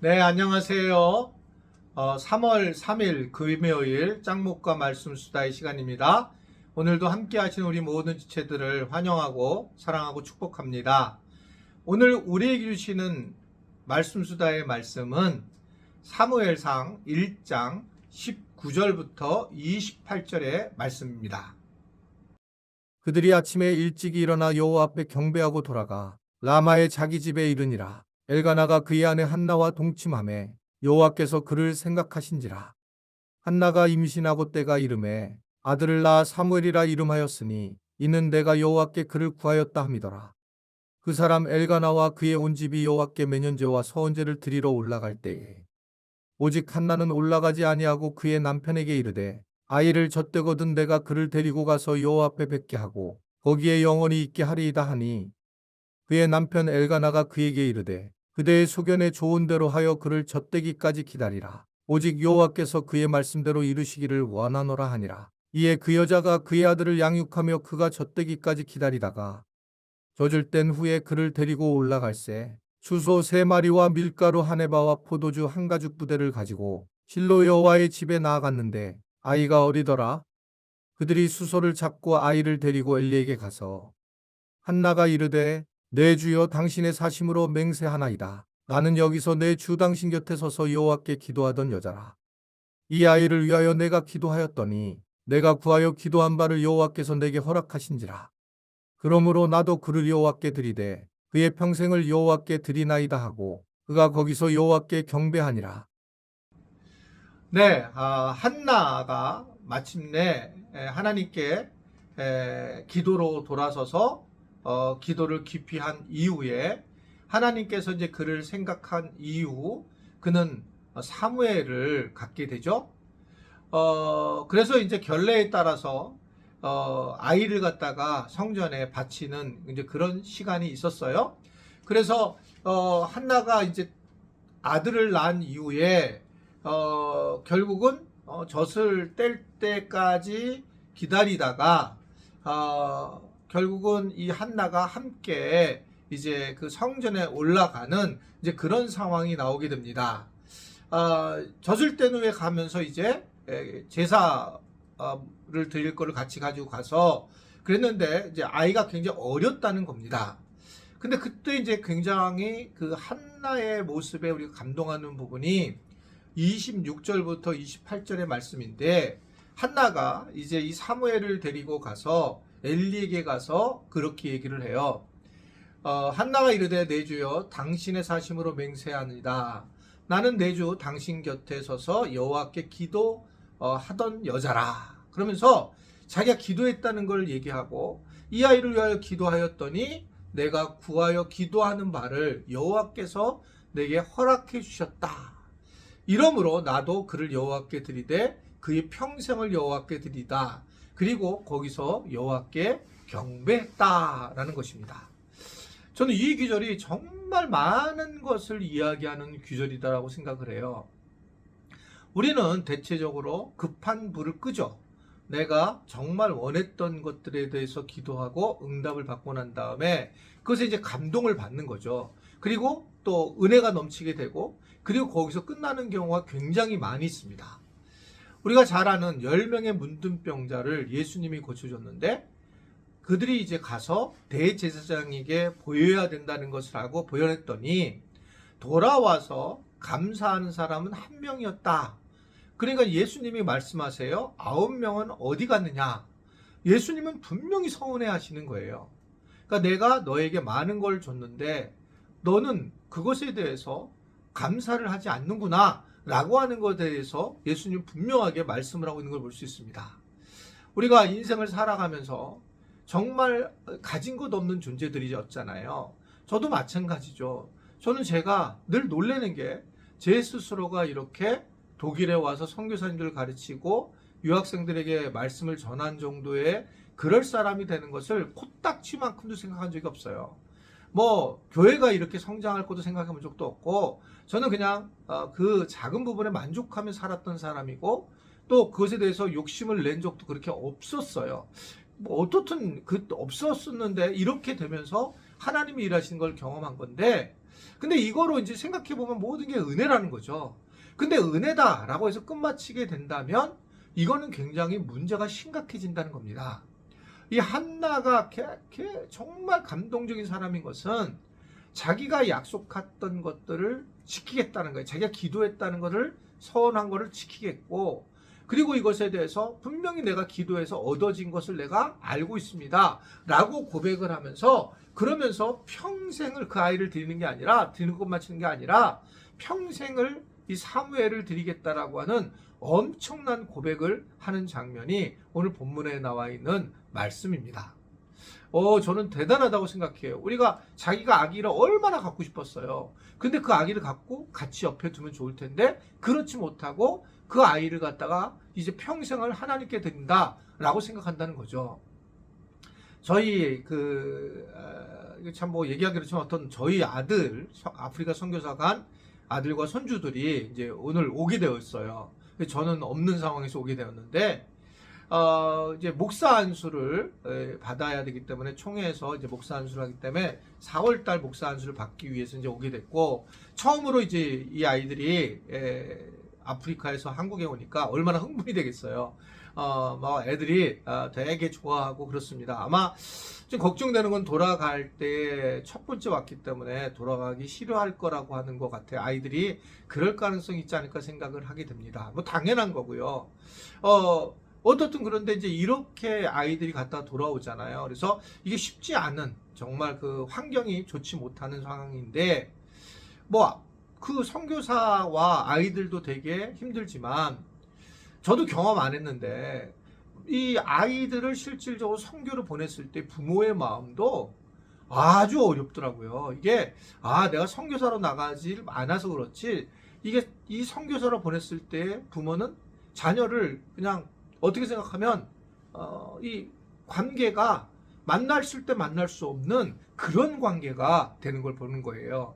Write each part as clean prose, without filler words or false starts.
네, 안녕하세요. 3월 3일 금요일 짱목과 말씀 수다의 시간입니다. 오늘도 함께 하신 우리 모든 지체들을 환영하고 사랑하고 축복합니다. 오늘 우리에게 주시는 말씀 수다의 말씀은 사무엘상 1장 19절부터 28절의 말씀입니다. 그들이 아침에 일찍 일어나 여호와 앞에 경배하고 돌아가 라마의 자기 집에 이르니라. 엘가나가 그의 아내 한나와 동침하매 여호와께서 그를 생각하신지라. 한나가 임신하고 때가 이름에 아들을 낳아 사무엘이라 이름하였으니 이는 내가 여호와께 그를 구하였다 함이더라. 그 사람 엘가나와 그의 온 집이 여호와께 매년제와 서원제를 드리러 올라갈 때에 오직 한나는 올라가지 아니하고 그의 남편에게 이르되 아이를 젖되거든 내가 그를 데리고 가서 여호와 앞에 뵙게 하고 거기에 영원히 있게 하리이다 하니 그의 남편 엘가나가 그에게 이르되 그대의 소견에 좋은 대로 하여 그를 젖되기까지 기다리라. 오직 여호와께서 그의 말씀대로 이루시기를 원하노라 하니라. 이에 그 여자가 그의 아들을 양육하며 그가 젖되기까지 기다리다가 젖을 땐 후에 그를 데리고 올라갈새 수소 3마리와 밀가루 1에바와 포도주 1가죽 부대를 가지고 실로 여호와의 집에 나아갔는데 아이가 어리더라. 그들이 수소를 잡고 아이를 데리고 엘리에게 가서 한나가 이르되 내 주여 당신의 사심으로 맹세하나이다. 나는 여기서 내 주 당신 곁에 서서 여호와께 기도하던 여자라. 이 아이를 위하여 내가 기도하였더니 내가 구하여 기도한 바를 여호와께서 내게 허락하신지라. 그러므로 나도 그를 여호와께 드리되 그의 평생을 여호와께 드리나이다 하고 그가 거기서 여호와께 경배하니라. 네, 한나가 마침내 하나님께 기도로 돌아서서 기도를 깊이 한 이후에 하나님께서 이제 그를 생각한 이후 그는 사무엘을 갖게 되죠. 그래서 이제 결례에 따라서 아이를 갖다가 성전에 바치는 이제 그런 시간이 있었어요. 그래서 한나가 이제 아들을 낳은 이후에 결국은 젖을 뗄 때까지 기다리다가 결국은 이 한나가 함께 이제 그 성전에 올라가는 이제 그런 상황이 나오게 됩니다. 젖을 뗀 후에 가면서 이제 제사를 드릴 거를 같이 가지고 가서 그랬는데 이제 아이가 굉장히 어렸다는 겁니다. 근데 그때 이제 굉장히 그 한나의 모습에 우리가 감동하는 부분이 26절부터 28절의 말씀인데 한나가 이제 이 사무엘을 데리고 가서 엘리에게 가서 그렇게 얘기를 해요. 한나가 이르되 내 주여 당신의 사심으로 맹세하니라. 나는 내 주 당신 곁에 서서 여호와께 기도하던 여자라. 그러면서 자기가 기도했다는 걸 얘기하고 이 아이를 위하여 기도하였더니 내가 구하여 기도하는 바를 여호와께서 내게 허락해 주셨다. 이러므로 나도 그를 여호와께 드리되 그의 평생을 여호와께 드리다. 그리고 거기서 여호와께 경배했다라는 것입니다. 저는 이 구절이 정말 많은 것을 이야기하는 구절이다라고 생각을 해요. 우리는 대체적으로 급한 불을 끄죠. 내가 정말 원했던 것들에 대해서 기도하고 응답을 받고 난 다음에 그것에 이제 감동을 받는 거죠. 그리고 또 은혜가 넘치게 되고 그리고 거기서 끝나는 경우가 굉장히 많이 있습니다. 우리가 잘 아는 10명의 문둥병자를 예수님이 고쳐줬는데 그들이 이제 가서 대제사장에게 보여야 된다는 것을 알고 보여냈더니 돌아와서 감사하는 사람은 1명이었다. 그러니까 예수님이 말씀하세요. 9명은 어디 갔느냐? 예수님은 분명히 서운해 하시는 거예요. 그러니까 내가 너에게 많은 걸 줬는데 너는 그것에 대해서 감사를 하지 않는구나 라고 하는 것에 대해서 예수님 분명하게 말씀을 하고 있는 걸 볼 수 있습니다. 우리가 인생을 살아가면서 정말 가진 것 없는 존재들이었잖아요. 저도 마찬가지죠. 저는 제가 늘 놀라는 게 제 스스로가 이렇게 독일에 와서 선교사님들을 가르치고 유학생들에게 말씀을 전한 정도의 그럴 사람이 되는 것을 코딱지만큼도 생각한 적이 없어요. 뭐 교회가 이렇게 성장할 것도 생각해 본 적도 없고 저는 그냥 그 작은 부분에 만족하며 살았던 사람이고 또 그것에 대해서 욕심을 낸 적도 그렇게 없었어요. 뭐 어떻든 그 없었었는데 이렇게 되면서 하나님이 일하시는 걸 경험한 건데 근데 이거로 이제 생각해 보면 모든 게 은혜라는 거죠. 근데 은혜다라고 해서 끝마치게 된다면 이거는 굉장히 문제가 심각해진다는 겁니다. 이 한나가 정말 감동적인 사람인 것은 자기가 약속했던 것들을 지키겠다는 거예요. 자기가 기도했다는 것을 서원한 것을 지키겠고, 그리고 이것에 대해서 분명히 내가 기도해서 얻어진 것을 내가 알고 있습니다 라고 고백을 하면서, 그러면서 평생을 그 아이를 드리는 게 아니라, 드리는 것 마치는 게 아니라 평생을 이 사무엘을 드리겠다라고 하는 엄청난 고백을 하는 장면이 오늘 본문에 나와 있는 말씀입니다. 저는 대단하다고 생각해요. 우리가 자기가 아기를 얼마나 갖고 싶었어요. 근데 그 아기를 갖고 같이 옆에 두면 좋을 텐데 그렇지 못하고 그 아이를 갖다가 이제 평생을 하나님께 드린다라고 생각한다는 거죠. 저희 참 뭐 얘기하기 그렇지만 어떤 저희 아들, 아프리카 선교사 간 아들과 손주들이 이제 오늘 오게 되었어요. 저는 없는 상황에서 오게 되었는데, 이제 목사 안수를 받아야 되기 때문에 총회에서 이제 목사 안수를 하기 때문에 4월달 목사 안수를 받기 위해서 이제 오게 됐고, 처음으로 이제 이 아이들이 아프리카에서 한국에 오니까 얼마나 흥분이 되겠어요. 막 애들이 되게 좋아하고 그렇습니다. 아마 좀 걱정되는 건 돌아갈 때 첫 번째 왔기 때문에 돌아가기 싫어할 거라고 하는 것 같아요. 아이들이 그럴 가능성이 있지 않을까 생각을 하게 됩니다. 뭐 당연한 거고요. 어떻든 그런데 이제 이렇게 아이들이 갔다 돌아오잖아요. 그래서 이게 쉽지 않은, 정말 그 환경이 좋지 못하는 상황인데, 뭐 그 선교사와 아이들도 되게 힘들지만 저도 경험 안 했는데 이 아이들을 실질적으로 선교를 보냈을 때 부모의 마음도 아주 어렵더라고요. 이게 내가 선교사로 나가지 않아서 그렇지, 이게 이 선교사로 보냈을 때 부모는 자녀를 그냥 어떻게 생각하면 이 관계가 만났을 때 만날 수 없는 그런 관계가 되는 걸 보는 거예요.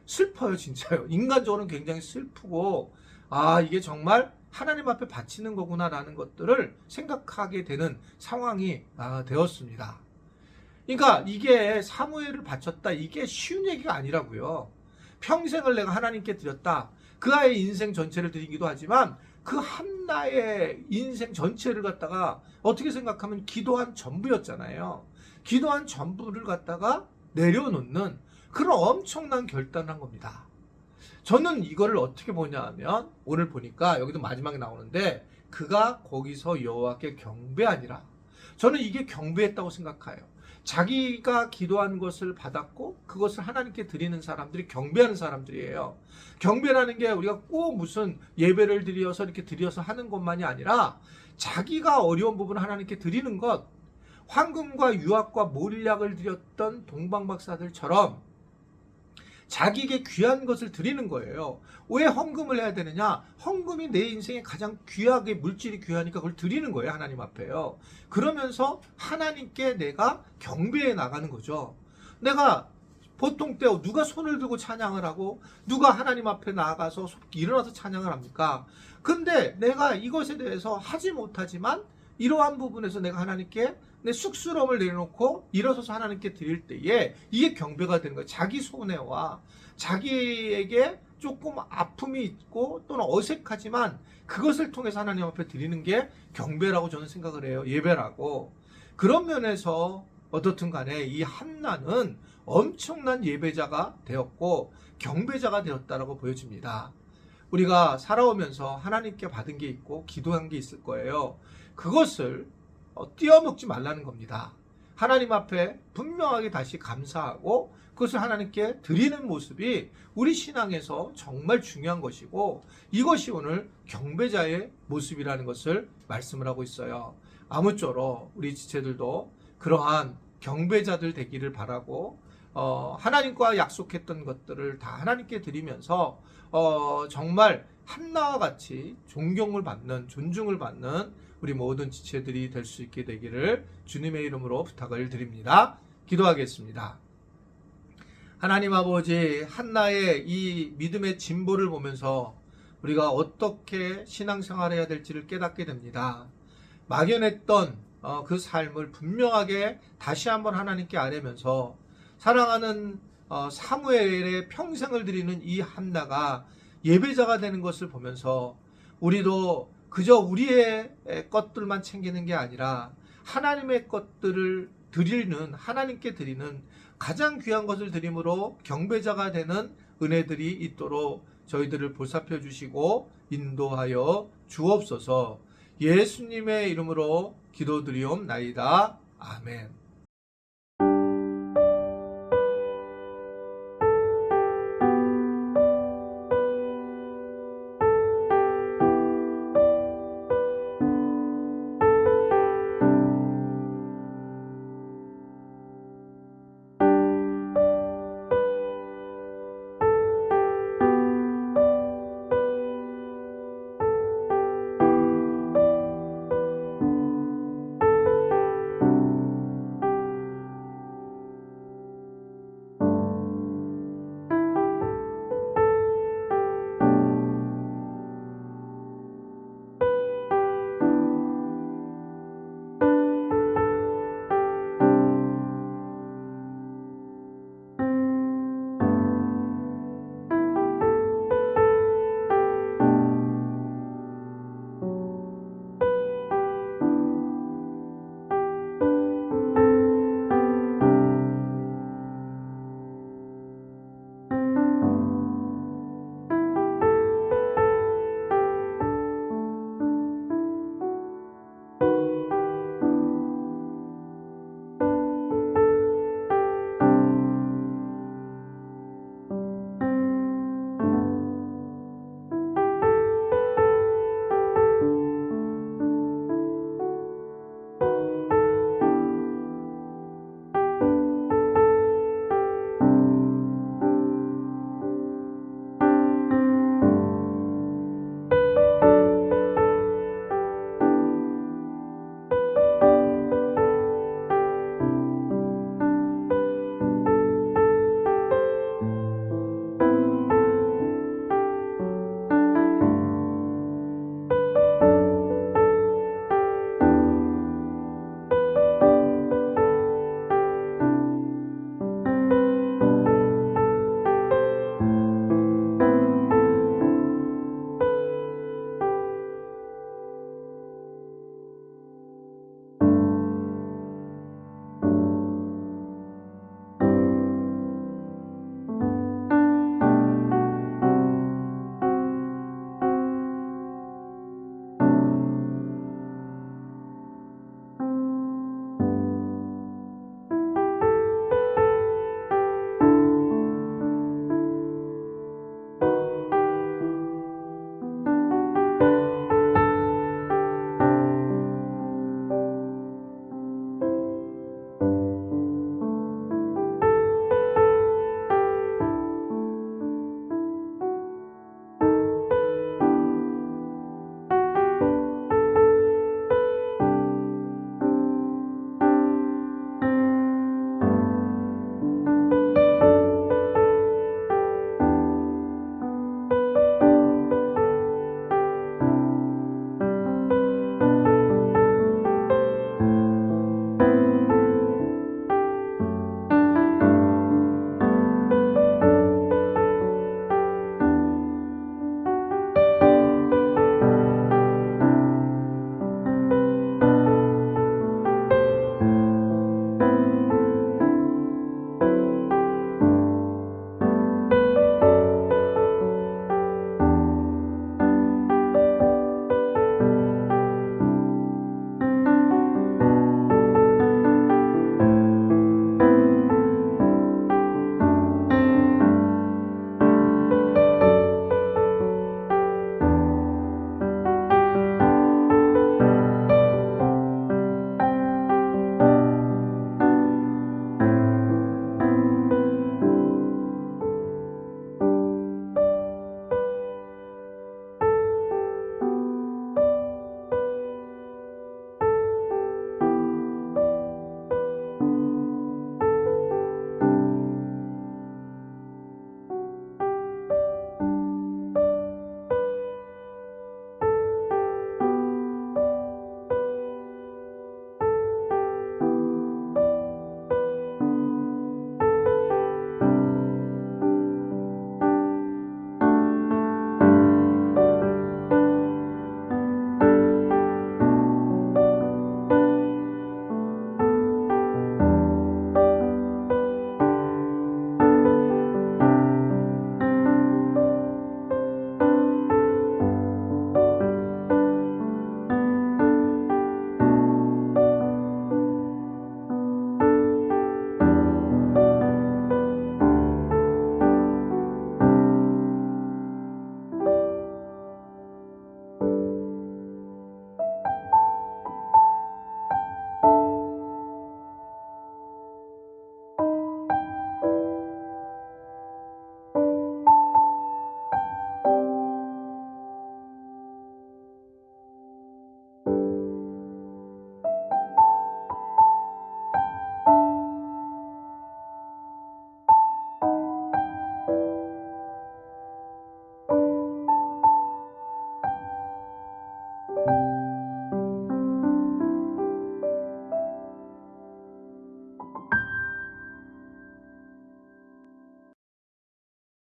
슬퍼요, 진짜요. 인간적으로는 굉장히 슬프고, 이게 정말 하나님 앞에 바치는 거구나라는 것들을 생각하게 되는 상황이 되었습니다. 그러니까 이게 사무엘을 바쳤다, 이게 쉬운 얘기가 아니라고요. 평생을 내가 하나님께 드렸다. 그 아이의 인생 전체를 드리기도 하지만 그 한나의 인생 전체를 갖다가 어떻게 생각하면 기도한 전부였잖아요. 기도한 전부를 갖다가 내려놓는 그런 엄청난 결단을 한 겁니다. 저는 이거를 어떻게 보냐 하면, 오늘 보니까 여기도 마지막에 나오는데 그가 거기서 여호와께 경배하니라. 저는 이게 경배했다고 생각해요. 자기가 기도한 것을 받았고 그것을 하나님께 드리는 사람들이 경배하는 사람들이에요. 경배라는 게 우리가 꼭 무슨 예배를 드려서 이렇게 드려서 하는 것만이 아니라 자기가 어려운 부분을 하나님께 드리는 것, 황금과 유압과 몰약을 드렸던 동방박사들처럼 자기에게 귀한 것을 드리는 거예요. 왜 헌금을 해야 되느냐? 헌금이 내 인생에 가장 귀하게, 물질이 귀하니까 그걸 드리는 거예요, 하나님 앞에요. 그러면서 하나님께 내가 경배해 나가는 거죠. 내가 보통 때 누가 손을 들고 찬양을 하고 누가 하나님 앞에 나아가서 일어나서 찬양을 합니까? 근데 내가 이것에 대해서 하지 못하지만 이러한 부분에서 내가 하나님께 내 쑥스러움을 내려놓고 일어서서 하나님께 드릴 때에 이게 경배가 되는 거예요. 자기 손해와 자기에게 조금 아픔이 있고 또는 어색하지만 그것을 통해서 하나님 앞에 드리는 게 경배라고 저는 생각을 해요. 예배라고. 그런 면에서 어떻든 간에 이 한나는 엄청난 예배자가 되었고 경배자가 되었다라고 보여집니다. 우리가 살아오면서 하나님께 받은 게 있고 기도한 게 있을 거예요. 그것을 띄어먹지 말라는 겁니다. 하나님 앞에 분명하게 다시 감사하고 그것을 하나님께 드리는 모습이 우리 신앙에서 정말 중요한 것이고, 이것이 오늘 경배자의 모습이라는 것을 말씀을 하고 있어요. 아무쪼록 우리 지체들도 그러한 경배자들 되기를 바라고, 하나님과 약속했던 것들을 다 하나님께 드리면서 정말 한나와 같이 존경을 받는, 존중을 받는 우리 모든 지체들이 될 수 있게 되기를 주님의 이름으로 부탁을 드립니다. 기도하겠습니다. 하나님 아버지, 한나의 이 믿음의 진보를 보면서 우리가 어떻게 신앙생활해야 될지를 깨닫게 됩니다. 막연했던 그 삶을 분명하게 다시 한번 하나님께 아뢰면서 사랑하는 사무엘의 평생을 드리는 이 한나가 예배자가 되는 것을 보면서 우리도 그저 우리의 것들만 챙기는 게 아니라 하나님의 것들을 드리는, 하나님께 드리는 가장 귀한 것을 드림으로 경배자가 되는 은혜들이 있도록 저희들을 보살펴 주시고 인도하여 주옵소서. 예수님의 이름으로 기도드리옵나이다. 아멘.